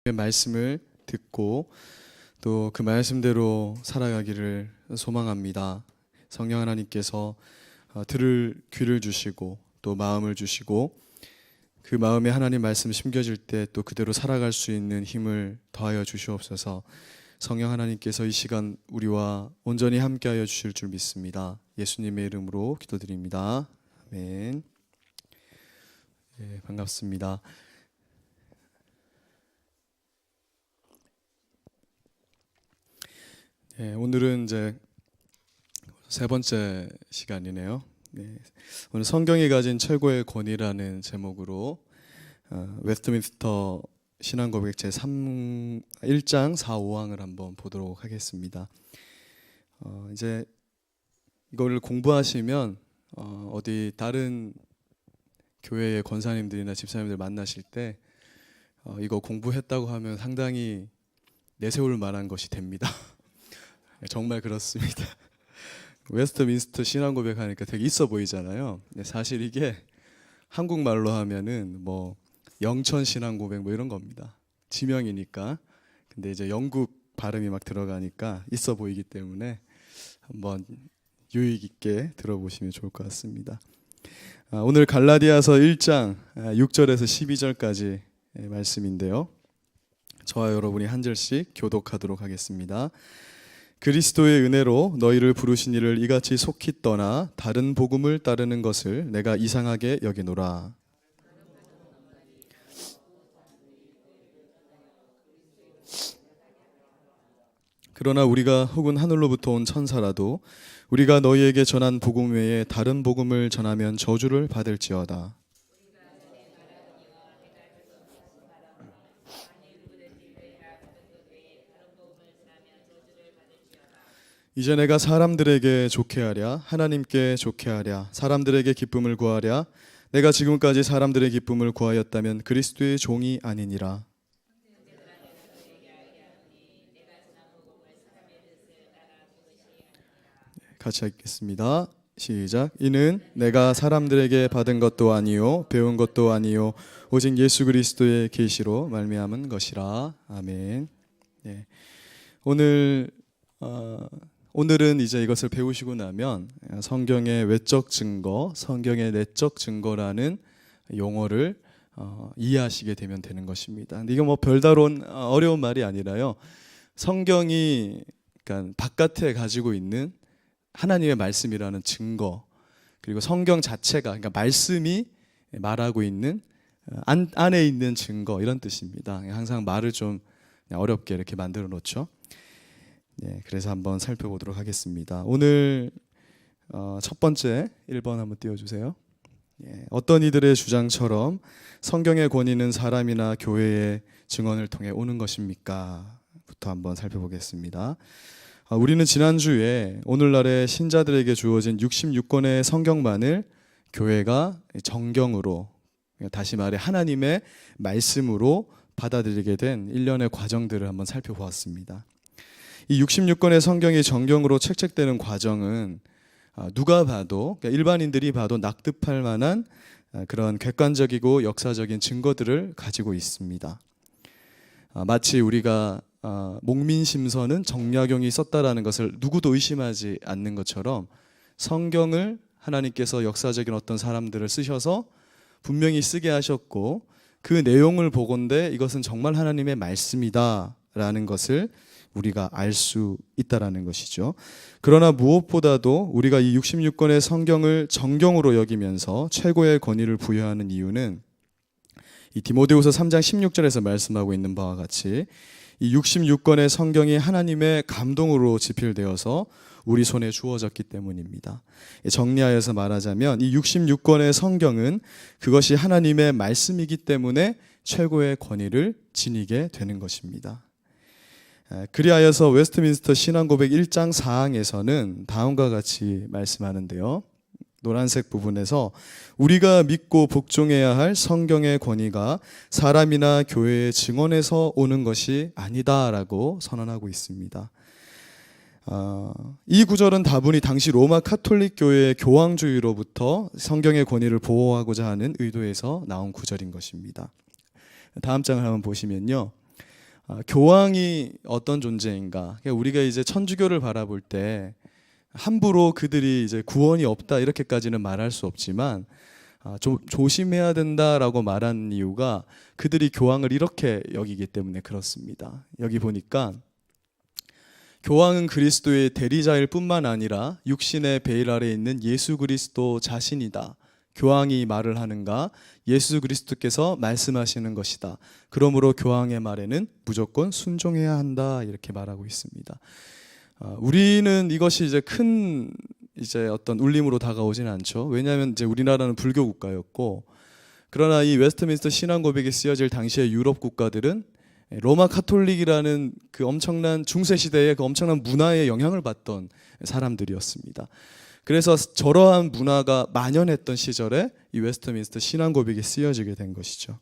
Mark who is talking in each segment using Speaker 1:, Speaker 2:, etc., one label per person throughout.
Speaker 1: 말씀을 듣고 또 그 말씀대로 살아가기를 소망합니다. 성령 하나님께서 들을 귀를 주시고 또 마음을 주시고 그 마음에 하나님 말씀 심겨질 때 또 그대로 살아갈 수 있는 힘을 더하여 주시옵소서. 성령 하나님께서 이 시간 우리와 온전히 함께하여 주실 줄 믿습니다. 예수님의 이름으로 기도드립니다. 아멘. 네, 반갑습니다. 네, 오늘은 이제 세 번째 시간이네요. 네, 오늘 성경이 가진 최고의 권위라는 제목으로 웨스트민스터 신앙고백 제1장 4, 5항을 한번 보도록 하겠습니다. 이제 이걸 공부하시면 어디 다른 교회의 권사님들이나 집사님들 만나실 때 이거 공부했다고 하면 상당히 내세울 만한 것이 됩니다. 정말 그렇습니다. 웨스트민스터 신앙고백 하니까 되게 있어 보이잖아요. 사실 이게 한국말로 하면은 뭐 영천 신앙고백 뭐 이런 겁니다. 지명이니까. 근데 이제 영국 발음이 막 들어가니까 있어 보이기 때문에 한번 유익 있게 들어보시면 좋을 것 같습니다. 오늘 갈라디아서 1장 6절에서 12절까지 말씀인데요. 저와 여러분이 한 절씩 교독하도록 하겠습니다. 그리스도의 은혜로 너희를 부르신 이를 이같이 속히 떠나 다른 복음을 따르는 것을 내가 이상하게 여기노라. 그러나 우리가 혹은 하늘로부터 온 천사라도 우리가 너희에게 전한 복음 외에 다른 복음을 전하면 저주를 받을지어다. 이제 내가 사람들에게 좋게 하랴 하나님께 좋게 하랴 사람들에게 기쁨을 구하랴 내가 지금까지 사람들의 기쁨을 구하였다면 그리스도의 종이 아니니라. 같이 읽겠습니다. 시작. 이는 내가 사람들에게 받은 것도 아니요 배운 것도 아니요 오직 예수 그리스도의 계시로 말미암은 것이라. 아멘. 네. 오늘은 이제 이것을 배우시고 나면 성경의 외적 증거, 성경의 내적 증거라는 용어를 이해하시게 되면 되는 것입니다. 근데 이거 뭐 별다른 어려운 말이 아니라요. 성경이 그러니까 바깥에 가지고 있는 하나님의 말씀이라는 증거, 그리고 성경 자체가 그러니까 말씀이 말하고 있는 안에 있는 증거 이런 뜻입니다. 항상 말을 좀 어렵게 이렇게 만들어 놓죠. 네, 그래서 한번 살펴보도록 하겠습니다. 오늘 첫 번째 1번 한번 띄워주세요. 예, 어떤 이들의 주장처럼 성경의 권위는 사람이나 교회의 증언을 통해 오는 것입니까? 부터 한번 살펴보겠습니다. 우리는 지난주에 오늘날의 신자들에게 주어진 66권의 성경만을 교회가 정경으로, 다시 말해 하나님의 말씀으로 받아들이게 된 일련의 과정들을 한번 살펴보았습니다. 이 66권의 성경이 정경으로 책책되는 과정은 누가 봐도, 그러니까 일반인들이 봐도 납득할 만한 그런 객관적이고 역사적인 증거들을 가지고 있습니다. 마치 우리가 목민심서는 정약용이 썼다라는 것을 누구도 의심하지 않는 것처럼 성경을 하나님께서 역사적인 어떤 사람들을 쓰셔서 분명히 쓰게 하셨고 그 내용을 보건대 이것은 정말 하나님의 말씀이다라는 것을 우리가 알 수 있다라는 것이죠. 그러나 무엇보다도 우리가 이 66권의 성경을 정경으로 여기면서 최고의 권위를 부여하는 이유는 이 디모데후서 3장 16절에서 말씀하고 있는 바와 같이 이 66권의 성경이 하나님의 감동으로 집필되어서 우리 손에 주어졌기 때문입니다. 정리하여서 말하자면 이 66권의 성경은 그것이 하나님의 말씀이기 때문에 최고의 권위를 지니게 되는 것입니다. 그리하여서 웨스트민스터 신앙고백 1장 4항에서는 다음과 같이 말씀하는데요. 노란색 부분에서 우리가 믿고 복종해야 할 성경의 권위가 사람이나 교회의 증언에서 오는 것이 아니다라고 선언하고 있습니다. 이 구절은 다분히 당시 로마 카톨릭 교회의 교황주의로부터 성경의 권위를 보호하고자 하는 의도에서 나온 구절인 것입니다. 다음 장을 한번 보시면요. 교황이 어떤 존재인가? 그러니까 우리가 이제 천주교를 바라볼 때 함부로 그들이 이제 구원이 없다 이렇게까지는 말할 수 없지만 조심해야 된다라고 말하는 이유가 그들이 교황을 이렇게 여기기 때문에 그렇습니다. 여기 보니까 교황은 그리스도의 대리자일 뿐만 아니라 육신의 베일 아래에 있는 예수 그리스도 자신이다. 교황이 말을 하는가? 예수 그리스도께서 말씀하시는 것이다. 그러므로 교황의 말에는 무조건 순종해야 한다. 이렇게 말하고 있습니다. 우리는 이것이 이제 큰 어떤 울림으로 다가오진 않죠. 왜냐하면 이제 우리나라는 불교 국가였고, 그러나 이 웨스트민스터 신앙 고백이 쓰여질 당시의 유럽 국가들은 로마 카톨릭이라는 그 엄청난 중세 시대의 그 엄청난 문화에 영향을 받던 사람들이었습니다. 그래서 저러한 문화가 만연했던 시절에 이 웨스트민스터 신앙 고백이 쓰여지게 된 것이죠.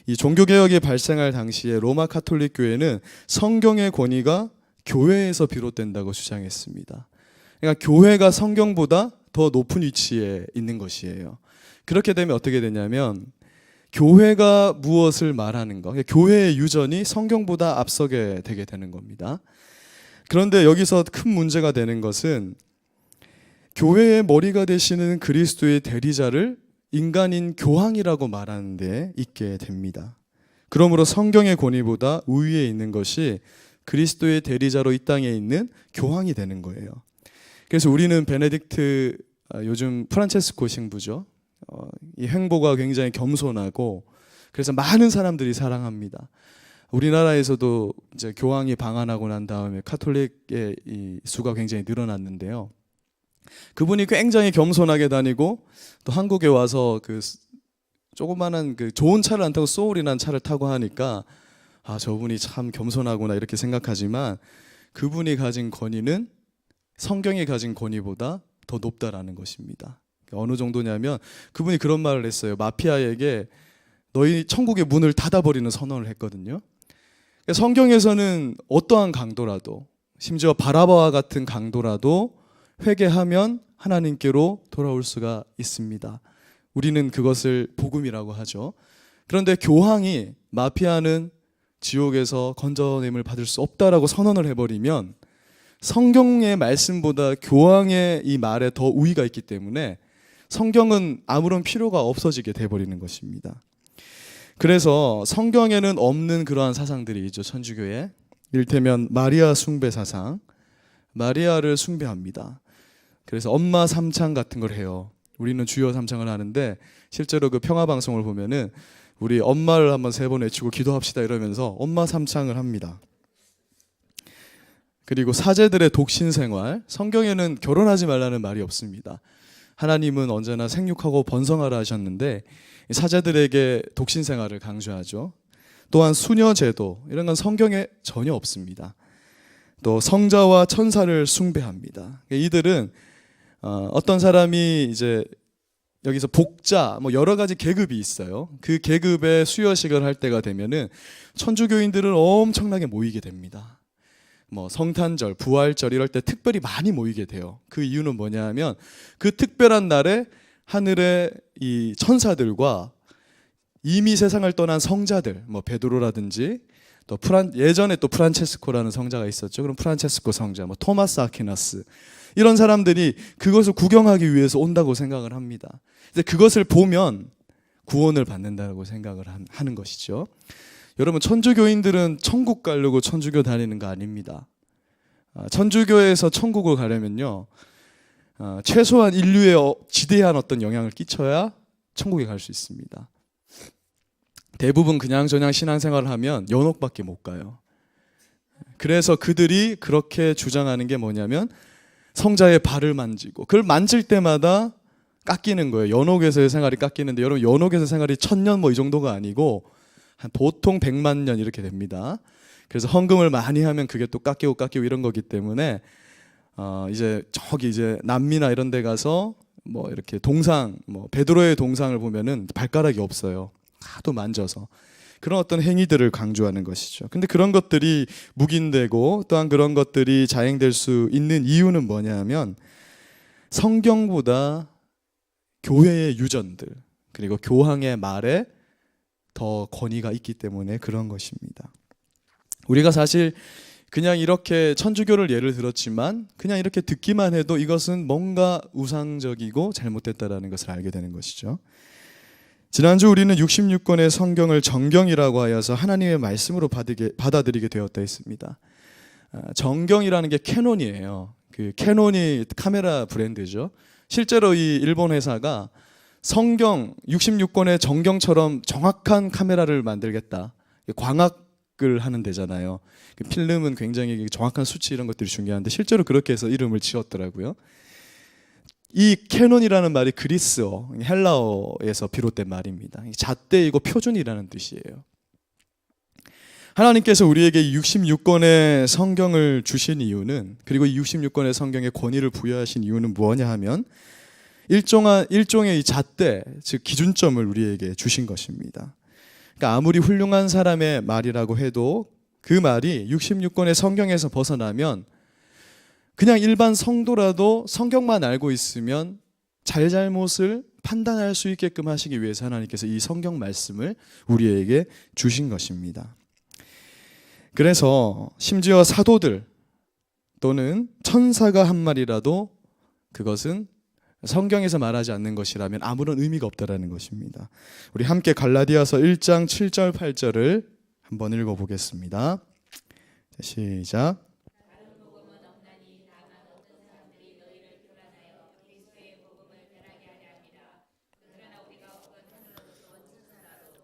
Speaker 1: 이 종교 개혁이 발생할 당시에 로마 카톨릭 교회는 성경의 권위가 교회에서 비롯된다고 주장했습니다. 그러니까 교회가 성경보다 더 높은 위치에 있는 것이에요. 그렇게 되면 어떻게 되냐면 교회가 무엇을 말하는 거, 교회의 유전이 성경보다 앞서게 되게 되는 겁니다. 그런데 여기서 큰 문제가 되는 것은 교회의 머리가 되시는 그리스도의 대리자를 인간인 교황이라고 말하는 데 있게 됩니다. 그러므로 성경의 권위보다 우위에 있는 것이 그리스도의 대리자로 이 땅에 있는 교황이 되는 거예요. 그래서 우리는 베네딕트, 요즘 프란체스코 신부죠. 이 행보가 굉장히 겸손하고 그래서 많은 사람들이 사랑합니다. 우리나라에서도 이제 교황이 방한하고 난 다음에 카톨릭의 이 수가 굉장히 늘어났는데요. 그분이 굉장히 겸손하게 다니고 또 한국에 와서 그 조그마한 그 좋은 차를 안 타고 소울이 난 차를 타고 하니까 저분이 참 겸손하구나 이렇게 생각하지만 그분이 가진 권위는 성경이 가진 권위보다 더 높다라는 것입니다. 어느 정도냐면 그분이 그런 말을 했어요. 마피아에게 너희 천국의 문을 닫아버리는 선언을 했거든요. 성경에서는 어떠한 강도라도 심지어 바라바와 같은 강도라도 회개하면 하나님께로 돌아올 수가 있습니다. 우리는 그것을 복음이라고 하죠. 그런데 교황이 마피아는 지옥에서 건져냄을 받을 수 없다라고 선언을 해버리면 성경의 말씀보다 교황의 이 말에 더 우위가 있기 때문에 성경은 아무런 필요가 없어지게 돼버리는 것입니다. 그래서 성경에는 없는 그러한 사상들이 있죠. 천주교에 이를테면 마리아 숭배 사상, 마리아를 숭배합니다. 그래서 엄마 삼창 같은 걸 해요. 우리는 주여 삼창을 하는데 실제로 그 평화방송을 보면은 우리 엄마를 한번 3번 외치고 기도합시다 이러면서 엄마 삼창을 합니다. 그리고 사제들의 독신 생활, 성경에는 결혼하지 말라는 말이 없습니다. 하나님은 언제나 생육하고 번성하라 하셨는데 사제들에게 독신 생활을 강조하죠. 또한 수녀 제도, 이런 건 성경에 전혀 없습니다. 또 성자와 천사를 숭배합니다. 이들은 어떤 사람이 이제 여기서 복자, 여러 가지 계급이 있어요. 그 계급의 수여식을 할 때가 되면은 천주교인들은 엄청나게 모이게 됩니다. 성탄절, 부활절 이럴 때 특별히 많이 모이게 돼요. 그 이유는 뭐냐면 그 특별한 날에 하늘의 이 천사들과 이미 세상을 떠난 성자들, 베드로라든지 또 예전에 또 프란체스코라는 성자가 있었죠. 그럼 프란체스코 성자, 토마스 아퀴나스 이런 사람들이 그것을 구경하기 위해서 온다고 생각을 합니다. 이제 그것을 보면 구원을 받는다고 생각을 하는 것이죠. 여러분, 천주교인들은 천국 가려고 천주교 다니는 거 아닙니다. 천주교에서 천국을 가려면요, 최소한 인류에 지대한 어떤 영향을 끼쳐야 천국에 갈 수 있습니다. 대부분 그냥저냥 신앙생활을 하면 연옥밖에 못 가요. 그래서 그들이 그렇게 주장하는 게 뭐냐면 성자의 발을 만지고 그걸 만질 때마다 깎이는 거예요. 연옥에서의 생활이 깎이는데 여러분, 연옥에서 생활이 1000년 이 정도가 아니고 한 보통 100만 년 이렇게 됩니다. 그래서 헌금을 많이 하면 그게 또 깎이고 이런 거기 때문에 이제 저기 이제 남미나 이런 데 가서 이렇게 동상, 베드로의 동상을 보면은 발가락이 없어요. 하도 만져서. 그런 어떤 행위들을 강조하는 것이죠. 근데 그런 것들이 묵인되고 또한 그런 것들이 자행될 수 있는 이유는 뭐냐 하면 성경보다 교회의 유전들 그리고 교황의 말에 더 권위가 있기 때문에 그런 것입니다. 우리가 사실 그냥 이렇게 천주교를 예를 들었지만 그냥 이렇게 듣기만 해도 이것은 뭔가 우상적이고 잘못됐다라는 것을 알게 되는 것이죠. 지난주 우리는 66권의 성경을 정경이라고 하여서 하나님의 말씀으로 받아들이게 되었다 했습니다. 정경이라는 게 캐논이에요. 그 캐논이 카메라 브랜드죠. 실제로 이 일본 회사가 성경 66권의 정경처럼 정확한 카메라를 만들겠다. 광학을 하는 데잖아요. 필름은 굉장히 정확한 수치 이런 것들이 중요한데 실제로 그렇게 해서 이름을 지었더라고요. 이 캐논이라는 말이 그리스어, 헬라어에서 비롯된 말입니다. 잣대이고 표준이라는 뜻이에요. 하나님께서 우리에게 66권의 성경을 주신 이유는, 그리고 이 66권의 성경에 권위를 부여하신 이유는 무엇냐 하면 일종의 이 잣대, 즉 기준점을 우리에게 주신 것입니다. 그러니까 아무리 훌륭한 사람의 말이라고 해도 그 말이 66권의 성경에서 벗어나면 그냥 일반 성도라도 성경만 알고 있으면 잘잘못을 판단할 수 있게끔 하시기 위해서 하나님께서 이 성경 말씀을 우리에게 주신 것입니다. 그래서 심지어 사도들 또는 천사가 한 말이라도 그것은 성경에서 말하지 않는 것이라면 아무런 의미가 없다라는 것입니다. 우리 함께 갈라디아서 1장 7절 8절을 한번 읽어보겠습니다. 시작.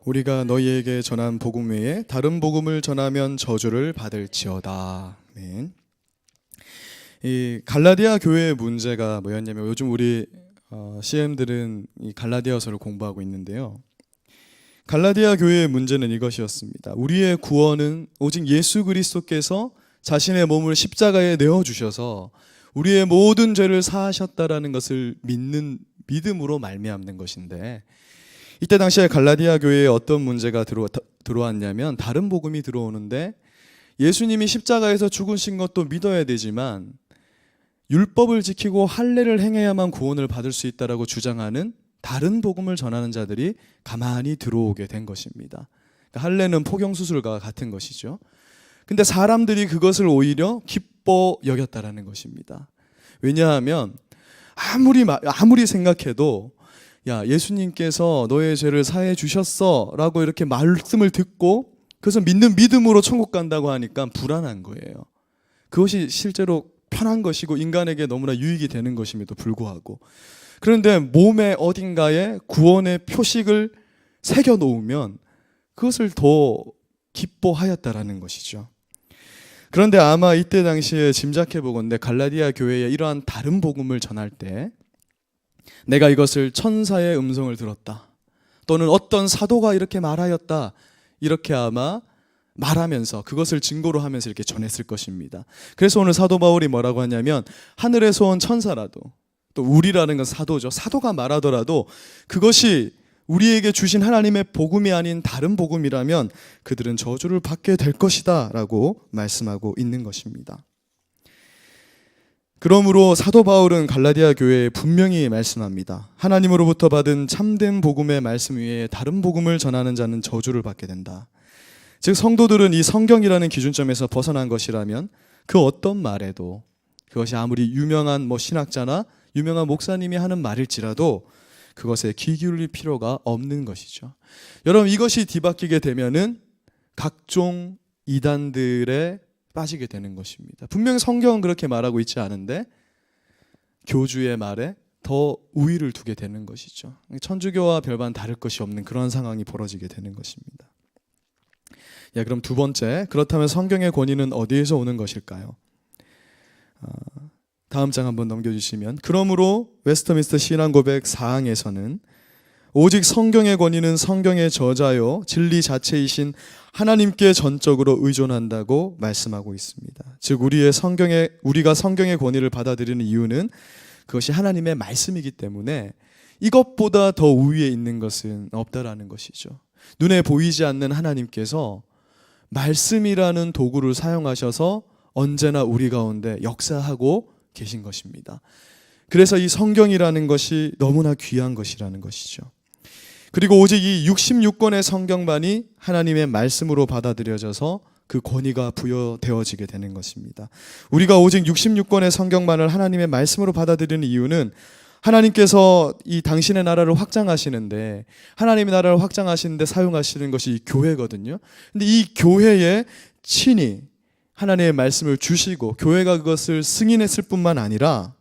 Speaker 1: 우리가 너희에게 전한 복음 외에 다른 복음을 전하면 저주를 받을지어다. 아멘. 이 갈라디아 교회의 문제가 뭐였냐면, 요즘 우리 CM들은 이 갈라디아서를 공부하고 있는데요. 갈라디아 교회의 문제는 이것이었습니다. 우리의 구원은 오직 예수 그리스도께서 자신의 몸을 십자가에 내어주셔서 우리의 모든 죄를 사하셨다라는 것을 믿는 믿음으로 말미암는 것인데, 이때 당시에 갈라디아 교회에 어떤 문제가 들어왔냐면, 다른 복음이 들어오는데 예수님이 십자가에서 죽으신 것도 믿어야 되지만 율법을 지키고 할례를 행해야만 구원을 받을 수 있다라고 주장하는 다른 복음을 전하는 자들이 가만히 들어오게 된 것입니다. 그러니까 할례는 포경수술과 같은 것이죠. 근데 사람들이 그것을 오히려 기뻐 여겼다라는 것입니다. 왜냐하면 아무리 생각해도 야, 예수님께서 너의 죄를 사해 주셨어 라고 이렇게 말씀을 듣고 그래서 믿는 믿음으로 천국 간다고 하니까 불안한 거예요. 그것이 실제로 편한 것이고 인간에게 너무나 유익이 되는 것임에도 불구하고, 그런데 몸의 어딘가에 구원의 표식을 새겨 놓으면 그것을 더 기뻐하였다라는 것이죠. 그런데 아마 이때 당시에 짐작해 보건대 갈라디아 교회에 이러한 다른 복음을 전할 때 내가 이것을 천사의 음성을 들었다, 또는 어떤 사도가 이렇게 말하였다, 이렇게 아마 말하면서 그것을 증거로 하면서 이렇게 전했을 것입니다. 그래서 오늘 사도 바울이 뭐라고 하냐면, 하늘에서 온 천사라도, 또 우리라는 건 사도죠, 사도가 말하더라도 그것이 우리에게 주신 하나님의 복음이 아닌 다른 복음이라면 그들은 저주를 받게 될 것이다 라고 말씀하고 있는 것입니다. 그러므로 사도 바울은 갈라디아 교회에 분명히 말씀합니다. 하나님으로부터 받은 참된 복음의 말씀 외에 다른 복음을 전하는 자는 저주를 받게 된다. 즉 성도들은 이 성경이라는 기준점에서 벗어난 것이라면 그 어떤 말에도, 그것이 아무리 유명한 신학자나 유명한 목사님이 하는 말일지라도 그것에 귀 기울일 필요가 없는 것이죠. 여러분, 이것이 뒤바뀌게 되면은 각종 이단들에 빠지게 되는 것입니다. 분명히 성경은 그렇게 말하고 있지 않은데 교주의 말에 더 우위를 두게 되는 것이죠. 천주교와 별반 다를 것이 없는 그런 상황이 벌어지게 되는 것입니다. 그럼 두 번째, 그렇다면 성경의 권위는 어디에서 오는 것일까요? 다음 장 한번 넘겨주시면, 그러므로 웨스트민스터 신앙고백 4항에서는 오직 성경의 권위는 성경의 저자요 진리 자체이신 하나님께 전적으로 의존한다고 말씀하고 있습니다. 즉 우리가 성경의 권위를 받아들이는 이유는 그것이 하나님의 말씀이기 때문에 이것보다 더 우위에 있는 것은 없다라는 것이죠. 눈에 보이지 않는 하나님께서 말씀이라는 도구를 사용하셔서 언제나 우리 가운데 역사하고 계신 것입니다. 그래서 이 성경이라는 것이 너무나 귀한 것이라는 것이죠. 그리고 오직 이 66권의 성경만이 하나님의 말씀으로 받아들여져서 그 권위가 부여되어지게 되는 것입니다. 우리가 오직 66권의 성경만을 하나님의 말씀으로 받아들이는 이유는 하나님께서 이 당신의 나라를 확장하시는데, 하나님의 나라를 확장하시는데 사용하시는 것이 이 교회거든요. 근데 이 교회에 친히 하나님의 말씀을 주시고 교회가 그것을 승인했을 뿐만 아니라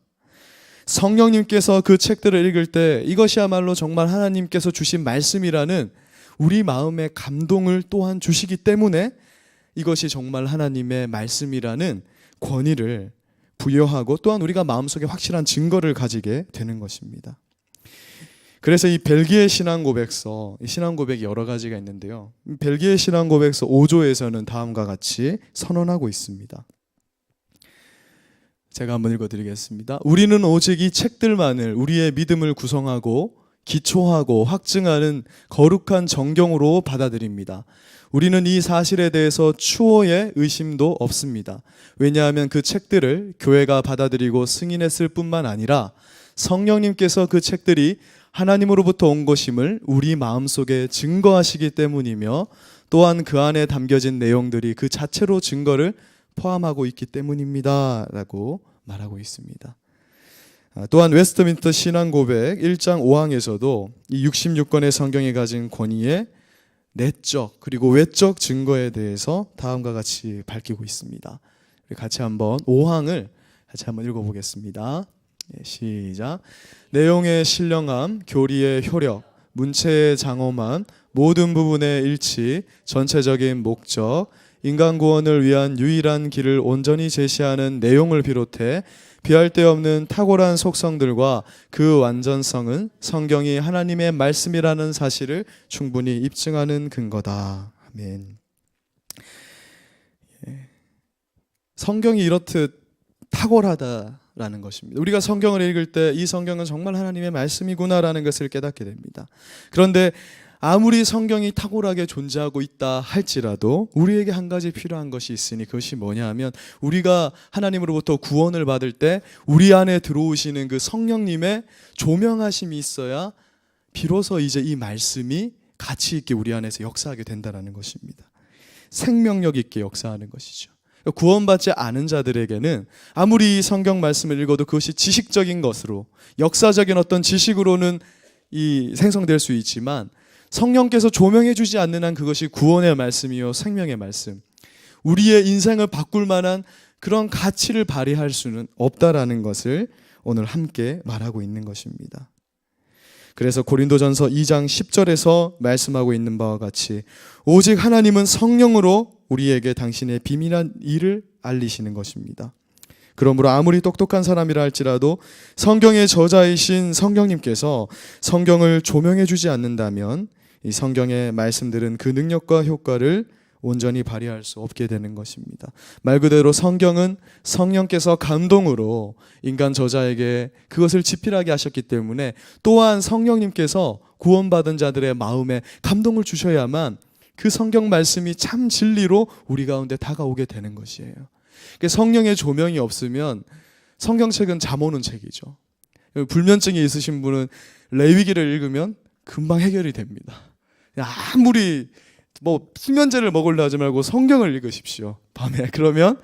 Speaker 1: 성령님께서 그 책들을 읽을 때 이것이야말로 정말 하나님께서 주신 말씀이라는 우리 마음의 감동을 또한 주시기 때문에 이것이 정말 하나님의 말씀이라는 권위를 부여하고 또한 우리가 마음속에 확실한 증거를 가지게 되는 것입니다. 그래서 이 벨기에 신앙고백서, 이 신앙고백이 여러 가지가 있는데요. 벨기에 신앙고백서 5조에서는 다음과 같이 선언하고 있습니다. 제가 한번 읽어드리겠습니다. 우리는 오직 이 책들만을 우리의 믿음을 구성하고 기초하고 확증하는 거룩한 정경으로 받아들입니다. 우리는 이 사실에 대해서 추호의 의심도 없습니다. 왜냐하면 그 책들을 교회가 받아들이고 승인했을 뿐만 아니라 성령님께서 그 책들이 하나님으로부터 온 것임을 우리 마음속에 증거하시기 때문이며 또한 그 안에 담겨진 내용들이 그 자체로 증거를 포함하고 있기 때문입니다 라고 말하고 있습니다. 또한 웨스트민스터 신앙고백 1장 5항에서도 이 66권의 성경이 가진 권위의 내적 그리고 외적 증거에 대해서 다음과 같이 밝히고 있습니다. 같이 한번 5항을 같이 한번 읽어보겠습니다. 시작. 내용의 신령함, 교리의 효력, 문체의 장엄함, 모든 부분의 일치, 전체적인 목적, 인간 구원을 위한 유일한 길을 온전히 제시하는 내용을 비롯해 비할 데 없는 탁월한 속성들과 그 완전성은 성경이 하나님의 말씀이라는 사실을 충분히 입증하는 근거다. 아멘. 성경이 이렇듯 탁월하다라는 것입니다. 우리가 성경을 읽을 때 이 성경은 정말 하나님의 말씀이구나라는 것을 깨닫게 됩니다. 그런데 아무리 성경이 탁월하게 존재하고 있다 할지라도 우리에게 한 가지 필요한 것이 있으니 그것이 뭐냐 하면 우리가 하나님으로부터 구원을 받을 때 우리 안에 들어오시는 그 성령님의 조명하심이 있어야 비로소 이제 이 말씀이 가치 있게 우리 안에서 역사하게 된다는 것입니다. 생명력 있게 역사하는 것이죠. 구원받지 않은 자들에게는 아무리 성경 말씀을 읽어도 그것이 지식적인 것으로 역사적인 어떤 지식으로는 이 생성될 수 있지만 성령께서 조명해 주지 않는 한 그것이 구원의 말씀이요 생명의 말씀, 우리의 인생을 바꿀 만한 그런 가치를 발휘할 수는 없다라는 것을 오늘 함께 말하고 있는 것입니다. 그래서 고린도전서 2장 10절에서 말씀하고 있는 바와 같이 오직 하나님은 성령으로 우리에게 당신의 비밀한 일을 알리시는 것입니다. 그러므로 아무리 똑똑한 사람이라 할지라도 성경의 저자이신 성령님께서 성경을 조명해 주지 않는다면 이 성경의 말씀들은 그 능력과 효과를 온전히 발휘할 수 없게 되는 것입니다. 말 그대로 성경은 성령께서 감동으로 인간 저자에게 그것을 지필하게 하셨기 때문에 또한 성령님께서 구원받은 자들의 마음에 감동을 주셔야만 그 성경 말씀이 참 진리로 우리 가운데 다가오게 되는 것이에요. 성령의 조명이 없으면 성경책은 잠 오는 책이죠. 불면증이 있으신 분은 레위기를 읽으면 금방 해결이 됩니다. 아무리 수면제를 먹으려 하지 말고 성경을 읽으십시오. 밤에. 그러면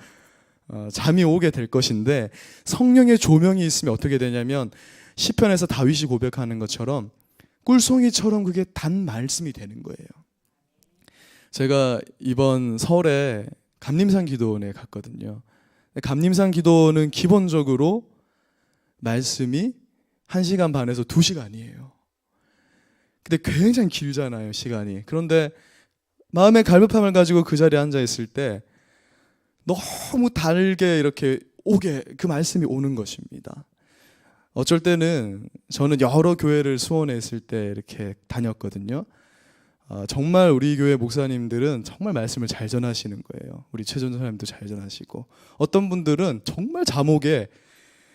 Speaker 1: 잠이 오게 될 것인데 성령의 조명이 있으면 어떻게 되냐면 시편에서 다윗이 고백하는 것처럼 꿀송이처럼 그게 단 말씀이 되는 거예요. 제가 이번 설에 감림산 기도원에 갔거든요. 감림산 기도원은 기본적으로 말씀이 1시간 반에서 2시간이에요. 근데 굉장히 길잖아요, 시간이. 그런데 마음의 갈급함을 가지고 그 자리에 앉아 있을 때 너무 달게 이렇게 그 말씀이 오는 것입니다. 어쩔 때는 저는 여러 교회를 수원에 있을 때 이렇게 다녔거든요. 정말 우리 교회 목사님들은 정말 말씀을 잘 전하시는 거예요. 우리 최전 사님도 잘 전하시고 어떤 분들은 정말 자목에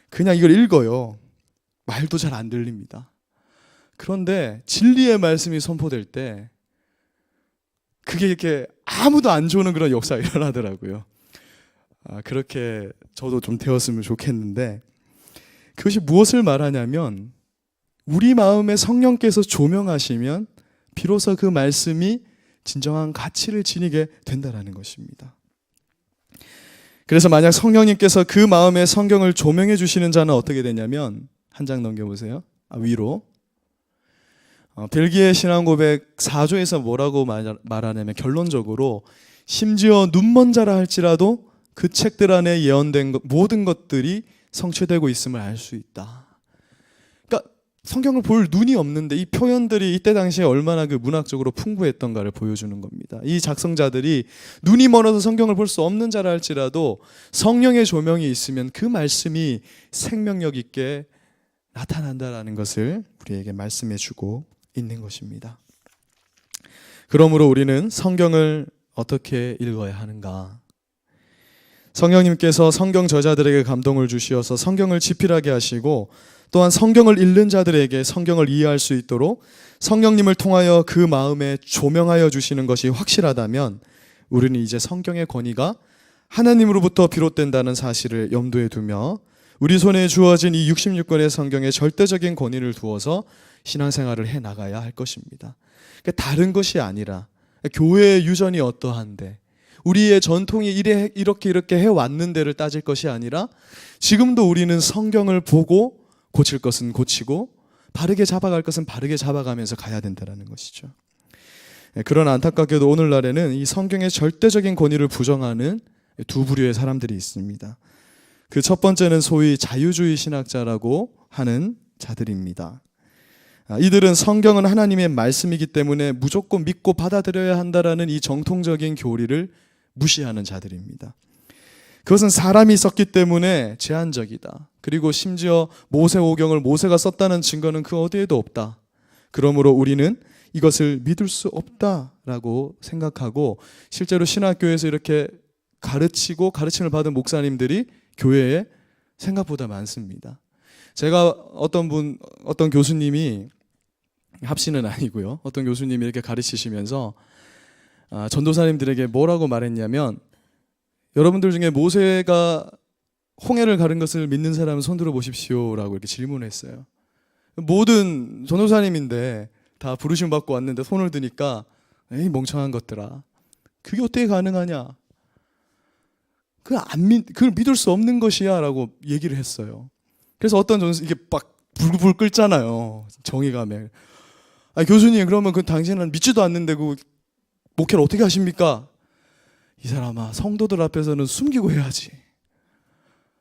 Speaker 1: 그냥 이걸 읽어요. 말도 잘 안 들립니다. 그런데 진리의 말씀이 선포될 때 그게 이렇게 아무도 안 좋은 그런 역사가 일어나더라고요. 그렇게 저도 좀 되었으면 좋겠는데 그것이 무엇을 말하냐면 우리 마음에 성령께서 조명하시면 비로소 그 말씀이 진정한 가치를 지니게 된다는 것입니다. 그래서 만약 성령님께서 그 마음에 성경을 조명해 주시는 자는 어떻게 되냐면, 한 장 넘겨보세요. 위로. 벨기에 신앙고백 4조에서 뭐라고 말하냐면, 결론적으로 심지어 눈먼 자라 할지라도 그 책들 안에 예언된 모든 것들이 성취되고 있음을 알 수 있다. 그러니까 성경을 볼 눈이 없는데 이 표현들이 이때 당시에 얼마나 그 문학적으로 풍부했던가를 보여주는 겁니다. 이 작성자들이 눈이 멀어서 성경을 볼 수 없는 자라 할지라도 성령의 조명이 있으면 그 말씀이 생명력 있게 나타난다라는 것을 우리에게 말씀해 주고 있는 것입니다. 그러므로 우리는 성경을 어떻게 읽어야 하는가? 성령님께서 성경 저자들에게 감동을 주시어서 성경을 집필하게 하시고, 또한 성경을 읽는 자들에게 성경을 이해할 수 있도록 성령님을 통하여 그 마음에 조명하여 주시는 것이 확실하다면, 우리는 이제 성경의 권위가 하나님으로부터 비롯된다는 사실을 염두에 두며 우리 손에 주어진 이 66권의 성경에 절대적인 권위를 두어서 신앙생활을 해나가야 할 것입니다. 그러니까 다른 것이 아니라, 교회의 유전이 어떠한데, 우리의 전통이 이렇게 해왔는데를 따질 것이 아니라, 지금도 우리는 성경을 보고 고칠 것은 고치고 바르게 잡아갈 것은 바르게 잡아가면서 가야 된다는 것이죠. 그런 안타깝게도 오늘날에는 이 성경의 절대적인 권위를 부정하는 두 부류의 사람들이 있습니다. 그 첫 번째는 소위 자유주의 신학자라고 하는 자들입니다. 이들은 성경은 하나님의 말씀이기 때문에 무조건 믿고 받아들여야 한다라는 이 정통적인 교리를 무시하는 자들입니다. 그것은 사람이 썼기 때문에 제한적이다. 그리고 심지어 모세오경을 모세가 썼다는 증거는 그 어디에도 없다. 그러므로 우리는 이것을 믿을 수 없다라고 생각하고, 실제로 신학교에서 이렇게 가르치고 가르침을 받은 목사님들이 교회에 생각보다 많습니다. 제가 어떤 교수님이, 합시는 아니고요, 어떤 교수님이 이렇게 가르치시면서 전도사님들에게 뭐라고 말했냐면, 여러분들 중에 모세가 홍해를 가른 것을 믿는 사람은 손 들어 보십시오라고 이렇게 질문했어요. 모든 전도사님인데 다 부르심 받고 왔는데 손을 드니까, 에이 멍청한 것들아, 그게 어떻게 가능하냐, 그걸 믿을 수 없는 것이야라고 얘기를 했어요. 그래서 어떤 전도사, 이게 막 불불 끓잖아요, 정의감에. 교수님, 그러면 그 당신은 믿지도 않는데 그 목회를 어떻게 하십니까? 이 사람아, 성도들 앞에서는 숨기고 해야지.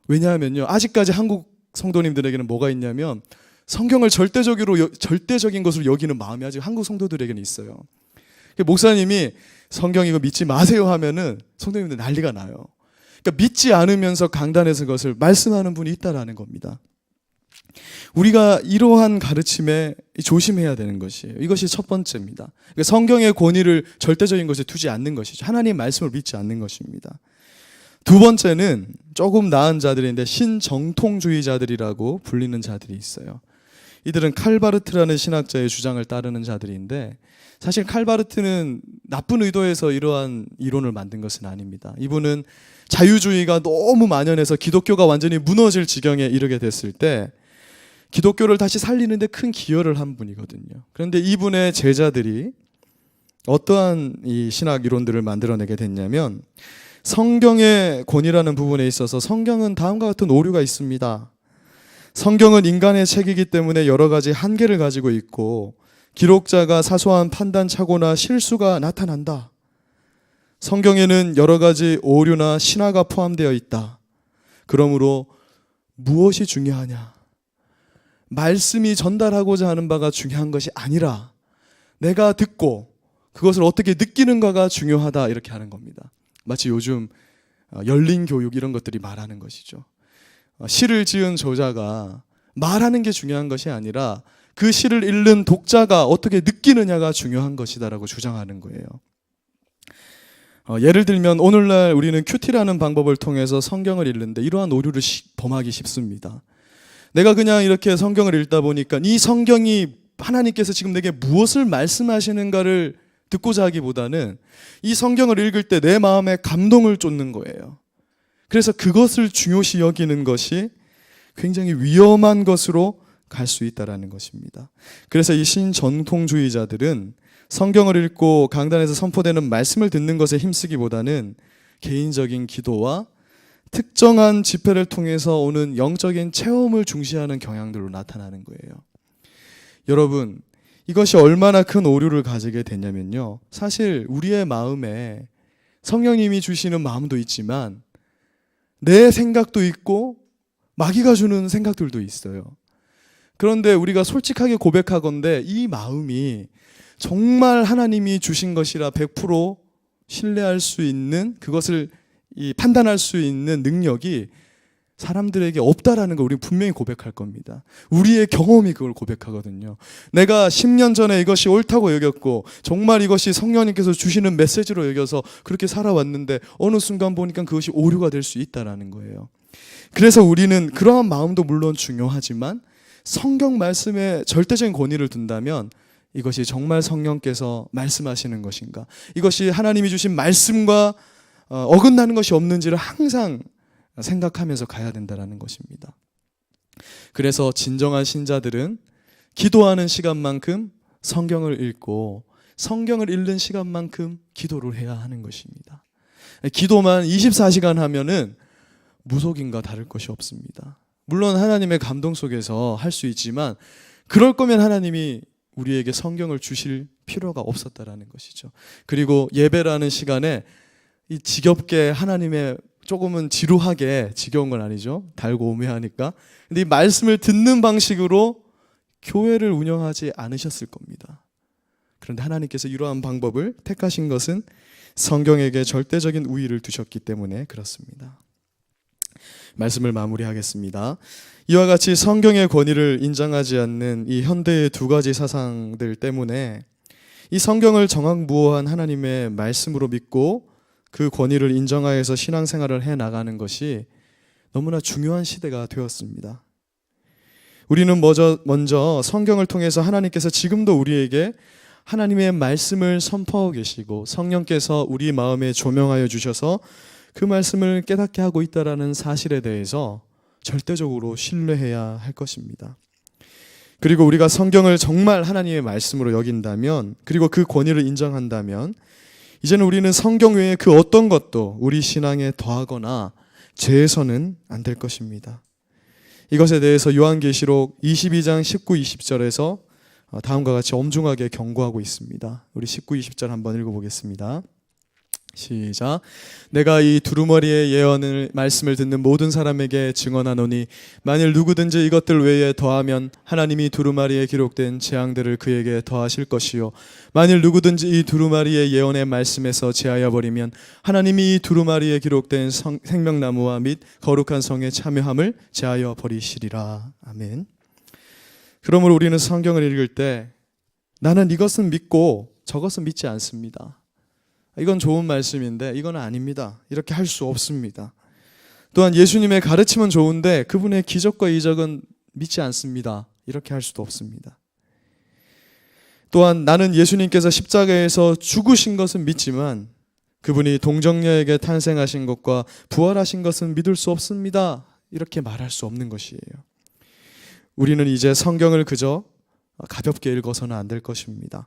Speaker 1: 왜냐하면요, 아직까지 한국 성도님들에게는 뭐가 있냐면, 성경을 절대적인 것으로 여기는 마음이 아직 한국 성도들에게는 있어요. 목사님이 성경 이거 믿지 마세요 하면은 성도님들 난리가 나요. 그러니까 믿지 않으면서 강단에서 그것을 말씀하는 분이 있다라는 겁니다. 우리가 이러한 가르침에 조심해야 되는 것이에요. 이것이 첫 번째입니다. 그러니까 성경의 권위를 절대적인 것에 두지 않는 것이죠. 하나님의 말씀을 믿지 않는 것입니다. 두 번째는 조금 나은 자들인데, 신정통주의자들이라고 불리는 자들이 있어요. 이들은 칼바르트라는 신학자의 주장을 따르는 자들인데, 사실 칼바르트는 나쁜 의도에서 이러한 이론을 만든 것은 아닙니다. 이분은 자유주의가 너무 만연해서 기독교가 완전히 무너질 지경에 이르게 됐을 때 기독교를 다시 살리는데 큰 기여를 한 분이거든요. 그런데 이분의 제자들이 어떠한 이 신학 이론들을 만들어내게 됐냐면, 성경의 권위라는 부분에 있어서 성경은 다음과 같은 오류가 있습니다. 성경은 인간의 책이기 때문에 여러 가지 한계를 가지고 있고, 기록자가 사소한 판단 착오나 실수가 나타난다. 성경에는 여러 가지 오류나 신화가 포함되어 있다. 그러므로 무엇이 중요하냐? 말씀이 전달하고자 하는 바가 중요한 것이 아니라 내가 듣고 그것을 어떻게 느끼는가가 중요하다, 이렇게 하는 겁니다. 마치 요즘 열린 교육 이런 것들이 말하는 것이죠. 시를 지은 저자가 말하는 게 중요한 것이 아니라 그 시를 읽는 독자가 어떻게 느끼느냐가 중요한 것이다라고 주장하는 거예요. 예를 들면 오늘날 우리는 큐티라는 방법을 통해서 성경을 읽는데 이러한 오류를 범하기 쉽습니다. 내가 그냥 이렇게 성경을 읽다 보니까 이 성경이 하나님께서 지금 내게 무엇을 말씀하시는가를 듣고자 하기보다는 이 성경을 읽을 때 내 마음에 감동을 쫓는 거예요. 그래서 그것을 중요시 여기는 것이 굉장히 위험한 것으로 갈 수 있다는 것입니다. 그래서 이 신전통주의자들은 성경을 읽고 강단에서 선포되는 말씀을 듣는 것에 힘쓰기보다는 개인적인 기도와 특정한 집회를 통해서 오는 영적인 체험을 중시하는 경향들로 나타나는 거예요. 여러분, 이것이 얼마나 큰 오류를 가지게 되냐면요. 사실 우리의 마음에 성령님이 주시는 마음도 있지만 내 생각도 있고 마귀가 주는 생각들도 있어요. 그런데 우리가 솔직하게 고백하건대 이 마음이 정말 하나님이 주신 것이라 100% 신뢰할 수 있는, 그것을 판단할 수 있는 능력이 사람들에게 없다라는 걸 우리는 분명히 고백할 겁니다. 우리의 경험이 그걸 고백하거든요. 내가 10년 전에 이것이 옳다고 여겼고 정말 이것이 성령님께서 주시는 메시지로 여겨서 그렇게 살아왔는데 어느 순간 보니까 그것이 오류가 될 수 있다라는 거예요. 그래서 우리는 그러한 마음도 물론 중요하지만 성경 말씀에 절대적인 권위를 둔다면 이것이 정말 성령께서 말씀하시는 것인가, 이것이 하나님이 주신 말씀과 어긋나는 것이 없는지를 항상 생각하면서 가야 된다는 것입니다. 그래서 진정한 신자들은 기도하는 시간만큼 성경을 읽고 성경을 읽는 시간만큼 기도를 해야 하는 것입니다. 기도만 24시간 하면은 무속인과 다를 것이 없습니다. 물론 하나님의 감동 속에서 할 수 있지만 그럴 거면 하나님이 우리에게 성경을 주실 필요가 없었다라는 것이죠. 그리고 예배라는 시간에 이 지겹게 하나님의 조금은 지루하게, 지겨운 건 아니죠. 달고 오묘하니까. 근데 이 말씀을 듣는 방식으로 교회를 운영하지 않으셨을 겁니다. 그런데 하나님께서 이러한 방법을 택하신 것은 성경에게 절대적인 우위를 두셨기 때문에 그렇습니다. 말씀을 마무리하겠습니다. 이와 같이 성경의 권위를 인정하지 않는 이 현대의 두 가지 사상들 때문에 이 성경을 정확무오한 하나님의 말씀으로 믿고 그 권위를 인정하여서 신앙생활을 해나가는 것이 너무나 중요한 시대가 되었습니다. 우리는 먼저 성경을 통해서 하나님께서 지금도 우리에게 하나님의 말씀을 선포하고 계시고 성령께서 우리 마음에 조명하여 주셔서 그 말씀을 깨닫게 하고 있다는 사실에 대해서 절대적으로 신뢰해야 할 것입니다. 그리고 우리가 성경을 정말 하나님의 말씀으로 여긴다면, 그리고 그 권위를 인정한다면 이제는 우리는 성경 외에 그 어떤 것도 우리 신앙에 더하거나 제해서는 안 될 것입니다. 이것에 대해서 요한계시록 22장 19, 20절에서 다음과 같이 엄중하게 경고하고 있습니다. 우리 19, 20절 한번 읽어보겠습니다. 시작. 내가 이 두루마리의 예언을 말씀을 듣는 모든 사람에게 증언하노니 만일 누구든지 이것들 외에 더하면 하나님이 두루마리에 기록된 재앙들을 그에게 더하실 것이요 만일 누구든지 이 두루마리의 예언의 말씀에서 제하여 버리면 하나님이 이 두루마리에 기록된 생명나무와 및 거룩한 성에 참여함을 제하여 버리시리라. 아멘. 그러므로 우리는 성경을 읽을 때 나는 이것은 믿고 저것은 믿지 않습니다, 이건 좋은 말씀인데 이건 아닙니다, 이렇게 할 수 없습니다. 또한 예수님의 가르침은 좋은데 그분의 기적과 이적은 믿지 않습니다, 이렇게 할 수도 없습니다. 또한 나는 예수님께서 십자가에서 죽으신 것은 믿지만 그분이 동정녀에게 탄생하신 것과 부활하신 것은 믿을 수 없습니다, 이렇게 말할 수 없는 것이에요. 우리는 이제 성경을 그저 가볍게 읽어서는 안 될 것입니다.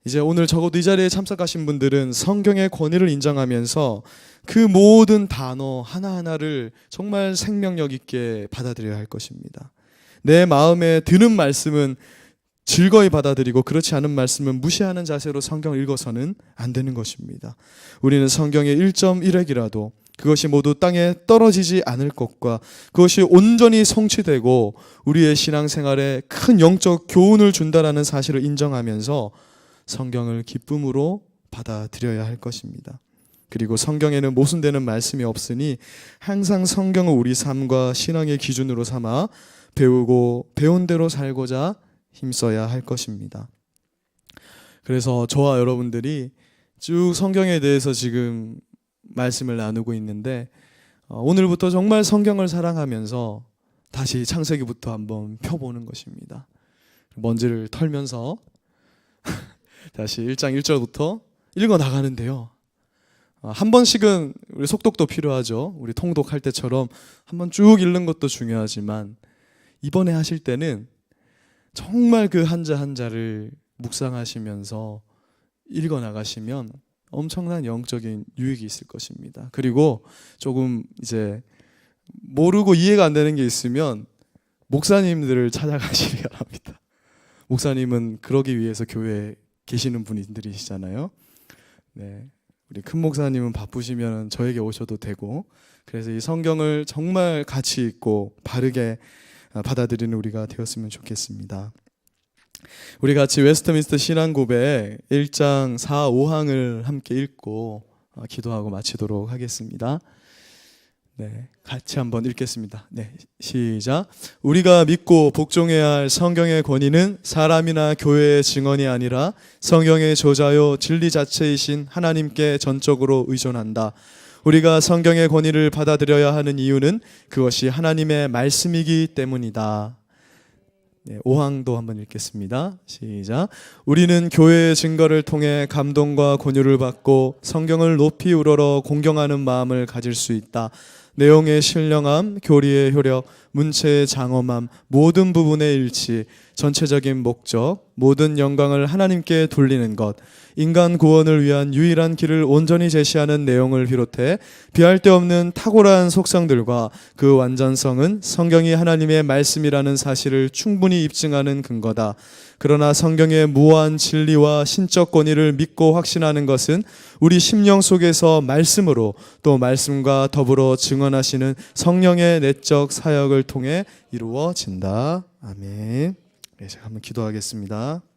Speaker 1: 이제 오늘 적어도 이 자리에 참석하신 분들은 성경의 권위를 인정하면서 그 모든 단어 하나하나를 정말 생명력 있게 받아들여야 할 것입니다. 내 마음에 드는 말씀은 즐거이 받아들이고 그렇지 않은 말씀은 무시하는 자세로 성경을 읽어서는 안 되는 것입니다. 우리는 성경의 1.1핵이라도 그것이 모두 땅에 떨어지지 않을 것과 그것이 온전히 성취되고 우리의 신앙생활에 큰 영적 교훈을 준다라는 사실을 인정하면서 성경을 기쁨으로 받아들여야 할 것입니다. 그리고 성경에는 모순되는 말씀이 없으니 항상 성경을 우리 삶과 신앙의 기준으로 삼아 배우고 배운 대로 살고자 힘써야 할 것입니다. 그래서 저와 여러분들이 쭉 성경에 대해서 지금 말씀을 나누고 있는데 오늘부터 정말 성경을 사랑하면서 다시 창세기부터 한번 펴보는 것입니다. 먼지를 털면서 다시 1장 1절부터 읽어나가는데요. 한 번씩은 우리 속독도 필요하죠. 우리 통독할 때처럼 한번 쭉 읽는 것도 중요하지만 이번에 하실 때는 정말 그 한자 한자를 묵상하시면서 읽어나가시면 엄청난 영적인 유익이 있을 것입니다. 그리고 조금 이제 모르고 이해가 안 되는 게 있으면 목사님들을 찾아가시기 바랍니다. 목사님은 그러기 위해서 교회에 계시는 분들이시잖아요. 네, 우리 큰 목사님은 바쁘시면 저에게 오셔도 되고, 그래서 이 성경을 정말 가치 있고 바르게 받아들이는 우리가 되었으면 좋겠습니다. 우리 같이 웨스트민스터 신앙고백 1장 4, 5항을 함께 읽고 기도하고 마치도록 하겠습니다. 네, 같이 한번 읽겠습니다. 네, 시작. 우리가 믿고 복종해야 할 성경의 권위는 사람이나 교회의 증언이 아니라 성경의 저자요 진리 자체이신 하나님께 전적으로 의존한다. 우리가 성경의 권위를 받아들여야 하는 이유는 그것이 하나님의 말씀이기 때문이다. 네, 5항도 한번 읽겠습니다. 시작. 우리는 교회의 증거를 통해 감동과 권유를 받고 성경을 높이 우러러 공경하는 마음을 가질 수 있다. 내용의 신령함, 교리의 효력, 문체의 장엄함, 모든 부분의 일치, 전체적인 목적, 모든 영광을 하나님께 돌리는 것, 인간 구원을 위한 유일한 길을 온전히 제시하는 내용을 비롯해 비할 데 없는 탁월한 속성들과 그 완전성은 성경이 하나님의 말씀이라는 사실을 충분히 입증하는 근거다. 그러나 성경의 무한 진리와 신적 권위를 믿고 확신하는 것은 우리 심령 속에서 말씀으로 또 말씀과 더불어 증언하시는 성령의 내적 사역을 통해 이루어진다. 아멘. 네, 제가 한번 기도하겠습니다.